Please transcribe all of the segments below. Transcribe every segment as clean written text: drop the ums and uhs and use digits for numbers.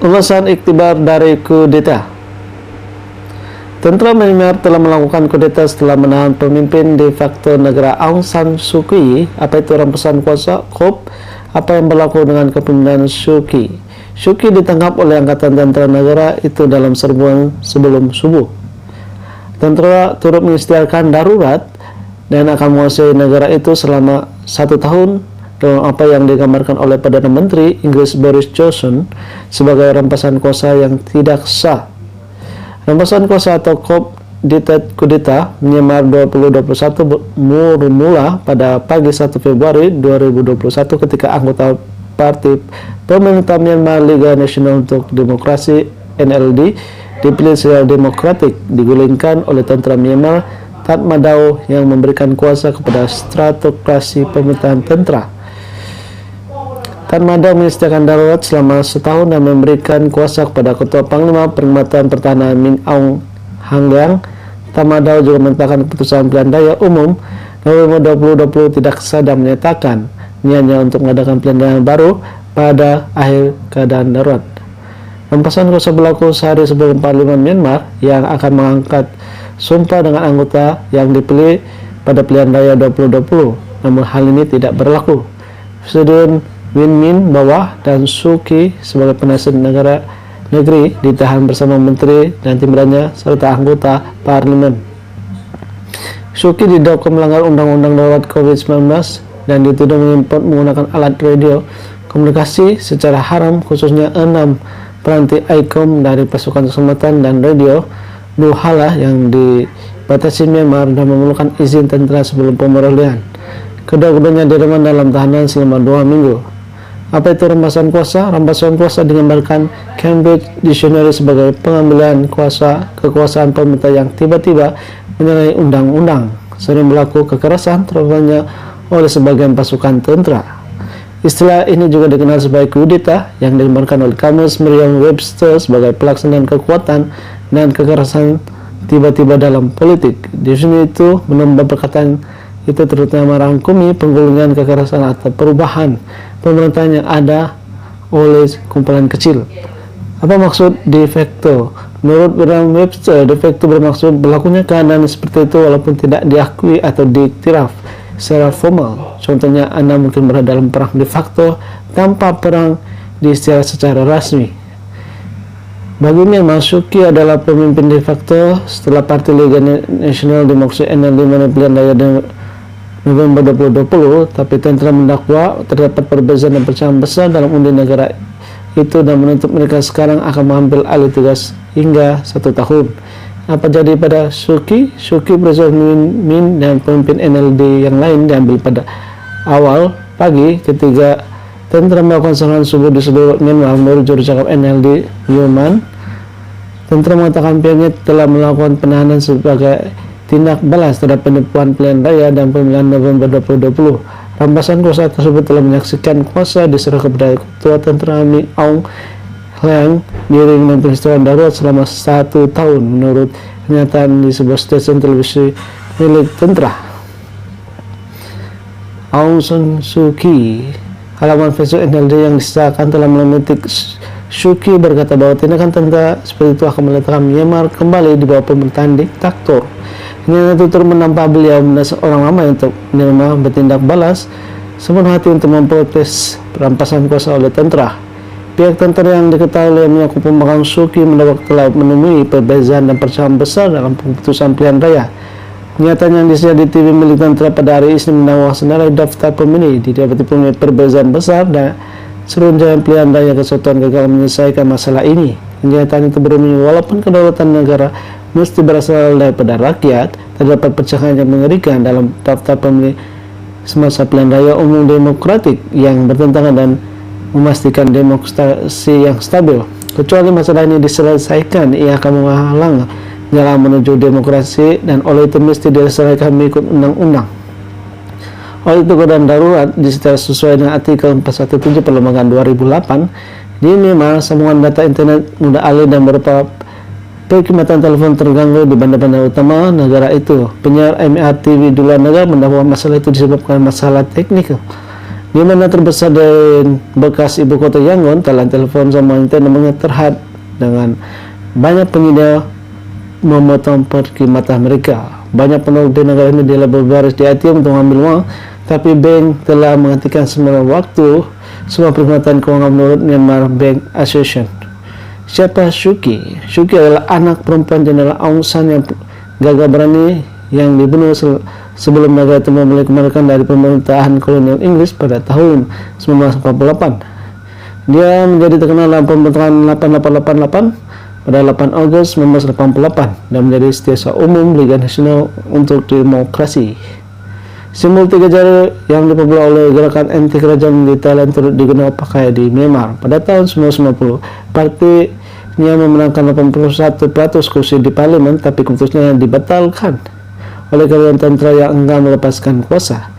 Ulasan iktibar dari kudeta. Tentara Myanmar telah melakukan kudeta setelah menahan pemimpin de facto negara Aung San Suu Kyi. Apa itu rampasan kuasa? KOP. Apa yang berlaku dengan kepemimpinan Suu Kyi? Suu Kyi ditangkap oleh Angkatan Tentara Negara itu dalam serbuan sebelum subuh. Tentara turut mengisytiharkan darurat dan akan menguasai negara itu selama 1 tahun dalam apa yang digambarkan oleh Perdana Menteri Inggris Boris Johnson sebagai rampasan kuasa yang tidak sah. Rampasan kuasa atau KOP kudeta Myanmar 2021 bermula pada pagi 1 Februari 2021 ketika anggota Parti Pemerintah Myanmar Liga Nasional untuk Demokrasi NLD dipilih secara demokratik digulingkan oleh tentara Myanmar Tatmadaw yang memberikan kuasa kepada stratokrasi pemerintahan tentara. Tatmadaw mengisytiharkan darurat selama setahun dan memberikan kuasa kepada Ketua Panglima Perkhidmatan Pertahanan Min Aung Hlaing. Tatmadaw juga menetapkan keputusan pilihan raya umum November 2020 tidak sah dan menyatakan niatnya untuk mengadakan pilihan raya baru pada akhir keadaan darurat. Rampasan kuasa berlaku sehari sebelum Parlimen Myanmar yang akan mengangkat sumpah dengan anggota yang dipilih pada pilihan raya 2020. Namun hal ini tidak berlaku. Presiden Win Myint Bawah dan Suu Kyi sebagai penasihat negeri ditahan bersama menteri dan timbalannya serta anggota parlemen. Suu Kyi didakwa melanggar undang-undang darurat COVID-19 dan dituduh mengimpor menggunakan alat radio komunikasi secara haram, khususnya 6 peranti ICOM dari pasukan keselamatan dan radio, dua hal yang dibatasi Myanmar dan memerlukan izin tentara sebelum pemberhentian. Kedua-duanya diremang dalam tahanan selama 2 minggu. Apa itu rampasan kuasa? Rampasan kuasa digambarkan Cambridge Dictionary sebagai pengambilan kekuasaan pemerintah yang tiba-tiba menyalahi undang-undang, sering berlaku kekerasan, terutamanya oleh sebagian pasukan tentara. Istilah ini juga dikenal sebagai kudeta yang digambarkan oleh Kamus Merriam-Webster sebagai pelaksanaan kekuatan dan kekerasan tiba-tiba dalam politik. Di sini itu menambah perkataan itu terutama merangkumi penggulungan kekerasan atau perubahan pemerintahan yang ada oleh kumpulan kecil. Apa maksud de facto? Menurut Merriam-Webster, de facto bermaksud berlakunya keadaan seperti itu walaupun tidak diakui atau diiktiraf secara formal. Contohnya, Anda mungkin berada dalam perang de facto tanpa perang diistilah secara rasmi. Bagi Myanmar, Suu Kyi adalah pemimpin de facto setelah Parti Liga Nasional Demokrasi NLD menang pilihan raya November 2020, tapi tentara mendakwa terdapat perbezaan dan percayaan besar dalam undi negara itu dan menuntut mereka sekarang akan mengambil alih tugas hingga 1 tahun. Apa jadi pada Suu Kyi? Suu Kyi, Presiden Min dan pemimpin NLD yang lain diambil pada awal pagi ketika tentara melakukan serangan subuh di seluruh Myanmar. Menurut juru cakap NLD, Yuman, tentara mengatakan pihaknya telah melakukan penahanan sebagai tindak balas terhadap penipuan pilihan raya dan pemilihan November 2020. Rampasan kuasa tersebut telah menyaksikan kuasa diserah kepada Ketua Tentara Min Aung Hlaing diiringi dengan peristiwa darurat selama 1 tahun menurut pernyataan di sebuah stasiun televisi milik tentara. Aung San Suu Kyi, halaman Facebook NLD yang disahkan telah memetik Suu Kyi berkata bahwa tindakan tentara seperti itu akan meletakkan Myanmar kembali di bawah pemerintahan diktator. Ini itu terus menampak beliau mendesak orang ramai untuk menerima bertindak balas sepenuh hati untuk memprotes perampasan kuasa oleh tentara. Pihak tentara yang diketahui mengaku pembangkang Suu Kyi mendapat telah menemui perbezaan dan persamaan besar dalam keputusan pilihan raya. Pernyataan yang disiar di TV milik tentara pada hari Isnin menawar senilai daftar pemilih didapati punya perbezaan besar dan seluruh jalan pilihan raya kesatuan gagal menyelesaikan masalah ini. Pernyataan itu berbunyi walaupun kedaulatan negara mesti berasal daripada rakyat, terdapat pecahan yang mengerikan dalam daftar pemilih semasa pilihan raya umum demokratik yang bertentangan dan memastikan demokrasi yang stabil. Kecuali masalah ini diselesaikan, ia akan menghalang jalan menuju demokrasi dan oleh itu mesti diselesaikan mengikut undang-undang. Oleh itu keadaan darurat disetel sesuai dengan artikel 417 Perlembagaan 2008 di Myanmar, sambungan data internet mudah alih dan beberapa perkhidmatan telepon terganggu di bandar-bandar utama negara itu. Penyiar MRTV di luar negara mendakwa masalah itu disebabkan masalah teknik di mana terbesar dari bekas ibu kota Yangon, talan telepon sama internet namanya terhad dengan banyak penyedia memotong perkhidmatan mereka. Banyak penduduk di negara ini dia berbaris di ATM untuk mengambil uang, tapi bank telah menghentikan semua waktu semua perkhidmatan keuangan menurut Myanmar Bank Association. Siapa Suu Kyi? Suu Kyi adalah anak perempuan Jenderal Aung San yang gagah berani yang dibunuh sebelum negara itu memiliki kemerdekaan dari pemerintahan kolonial Inggris pada tahun 1948. Dia menjadi terkenal dalam pembentukan 8888 pada 8 Agustus 1988 dan menjadi Setiausaha Umum Liga Nasional untuk Demokrasi. Simbol tiga jari yang diperbuat oleh gerakan anti kerajaan di Thailand turut digunakan pakai di Myanmar. Pada tahun 1990, partinya memenangkan 81% kursi di parlemen, tapi keputusannya dibatalkan oleh kerajaan tentara yang enggan melepaskan kuasa.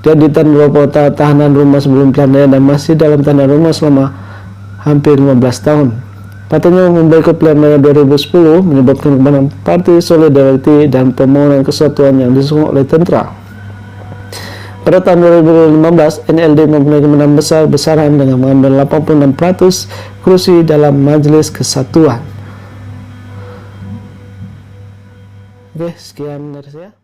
Dia ditahan beberapa tahanan rumah sebelum pelandaian dan masih dalam tahanan rumah selama hampir 15 tahun. Katanya memberi pilihan 2010 menyebabkan kemenangan Parti Solidarity dan Pembangunan Kesatuan yang disokong oleh tentara. Pada tahun 2015, NLD mempunyai kemenangan besar-besaran dengan mengambil 86% kursi dalam Majelis Kesatuan. Oke, sekian dari saya.